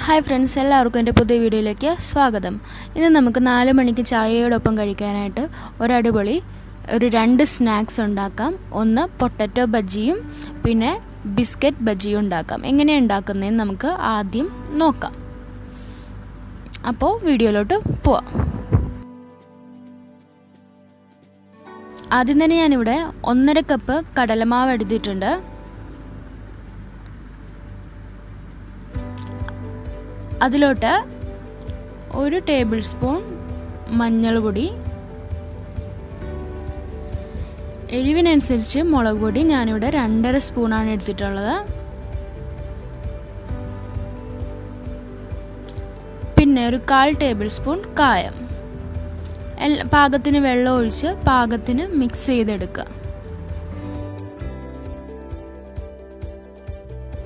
Hi friends, എല്ലാവർക്കും എൻ്റെ പുതിയ വീഡിയോയിലേക്ക് സ്വാഗതം. ഇന്ന് നമുക്ക് 4 മണിക്ക് ചായയോടൊപ്പം കഴിക്കാനായിട്ട് ഒരു 2 സ്നാക്സ് ഉണ്ടാക്കാം. ഒന്ന് പൊട്ടറ്റോ ബജിയും പിന്നെ ബിസ്ക്കറ്റ് ബജിയും ഉണ്ടാക്കാം. എങ്ങനെയാണ് ഉണ്ടാക്കുന്നതെന്ന് നമുക്ക് ആദ്യം നോക്കാം. അപ്പോൾ വീഡിയോയിലോട്ട് പോവാം. ആദ്യം തന്നെ ഞാനിവിടെ 1.5 കപ്പ് കടലമാവ് എടുത്തിട്ടുണ്ട്. അതിലോട്ട് 1 ടേബിൾ സ്പൂൺ മഞ്ഞൾപ്പൊടി, എരിവിനനുസരിച്ച് മുളക് പൊടി ഞാനിവിടെ 2.5 സ്പൂണാണ് എടുത്തിട്ടുള്ളത്. പിന്നെ ഒരു 1/4 ടേബിൾ സ്പൂൺ കായം. പാകത്തിന് വെള്ളം ഒഴിച്ച് പാകത്തിന് മിക്സ് ചെയ്തെടുക്കുക.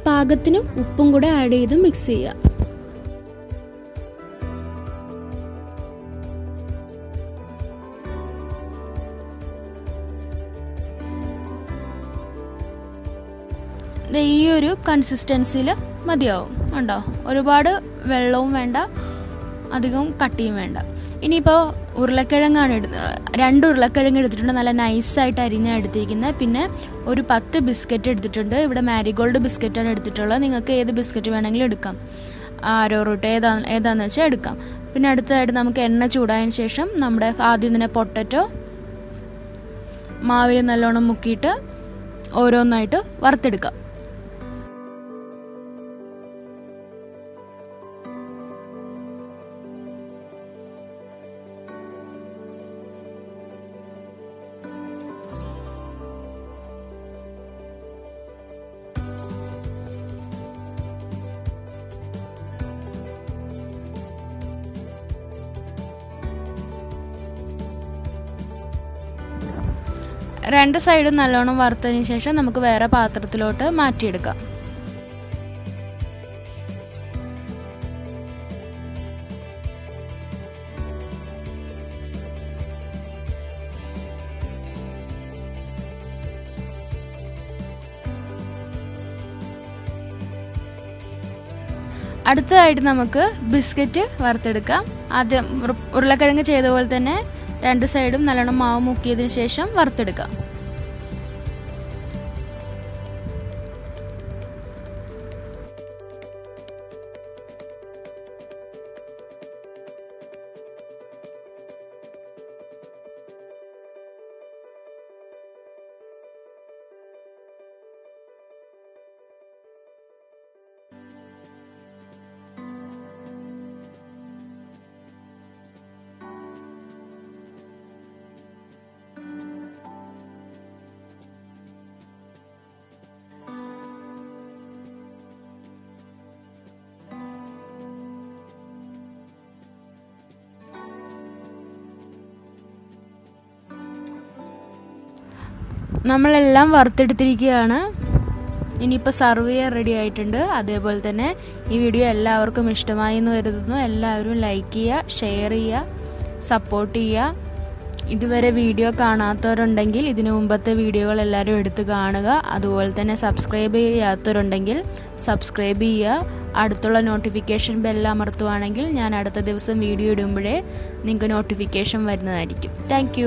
പാകത്തിന് ഉപ്പും കൂടെ ആഡ് ചെയ്ത് മിക്സ് ചെയ്യുക. ഈ ഒരു കൺസിസ്റ്റൻസിയിൽ മതിയാവും. ഉണ്ടോ? ഒരുപാട് വെള്ളവും വേണ്ട, അധികം കട്ടിയും വേണ്ട. ഇനിയിപ്പോൾ ഉരുളക്കിഴങ്ങാണ് 2 ഉരുളക്കിഴങ്ങ് എടുത്തിട്ടുണ്ട്. നല്ല നൈസായിട്ട് അരിഞ്ഞാണ് എടുത്തിരിക്കുന്നത്. പിന്നെ ഒരു 10 ബിസ്ക്കറ്റ് എടുത്തിട്ടുണ്ട്. ഇവിടെ മാരിഗോൾഡ് ബിസ്ക്കറ്റാണ് എടുത്തിട്ടുള്ളത്. നിങ്ങൾക്ക് ഏത് ബിസ്ക്കറ്റ് വേണമെങ്കിലും എടുക്കാം. അരോറൂട്ട് ഏതാണെന്ന് വെച്ചാൽ എടുക്കാം. പിന്നെ അടുത്തതായിട്ട് നമുക്ക് എണ്ണ ചൂടായതിന് ശേഷം നമ്മുടെ ആദ്യം തന്നെ പൊട്ടറ്റോ മാവിൽ നല്ലോണം മുക്കിയിട്ട് ഓരോന്നായിട്ട് വറുത്തെടുക്കാം. രണ്ട് സൈഡും നല്ലോണം വറുത്തതിന് ശേഷം നമുക്ക് വേറെ പാത്രത്തിലോട്ട് മാറ്റിയെടുക്കാം. അടുത്തതായിട്ട് നമുക്ക് ബിസ്ക്കറ്റ് വറുത്തെടുക്കാം. ആദ്യം ഉരുളക്കിഴങ്ങ് ചെയ്ത പോലെ തന്നെ 2 സൈഡും നല്ലോണം മാവ് മുക്കിയതിന് ശേഷം വറുത്തെടുക്കാം. നമ്മളെല്ലാം വറുത്തെടുത്തിരിക്കുകയാണ്. ഇനിയിപ്പോൾ സർവ് ചെയ്യാൻ റെഡി ആയിട്ടുണ്ട്. അതേപോലെ തന്നെ ഈ വീഡിയോ എല്ലാവർക്കും ഇഷ്ടമായി എന്ന് കരുതുന്നു. എല്ലാവരും ലൈക്ക് ചെയ്യുക, ഷെയർ ചെയ്യുക, സപ്പോർട്ട് ചെയ്യുക. ഇതുവരെ വീഡിയോ കാണാത്തവരുണ്ടെങ്കിൽ ഇതിനു മുമ്പത്തെ വീഡിയോകൾ എല്ലാവരും എടുത്ത് കാണുക. അതുപോലെ തന്നെ സബ്സ്ക്രൈബ് ചെയ്യാത്തവരുണ്ടെങ്കിൽ സബ്സ്ക്രൈബ് ചെയ്യുക. അടുത്തുള്ള നോട്ടിഫിക്കേഷൻ ബെല്ല് അമർത്തുവാണെങ്കിൽ ഞാൻ അടുത്ത ദിവസം വീഡിയോ ഇടുമ്പോഴേ നിങ്ങൾക്ക് നോട്ടിഫിക്കേഷൻ വരുന്നതായിരിക്കും. താങ്ക്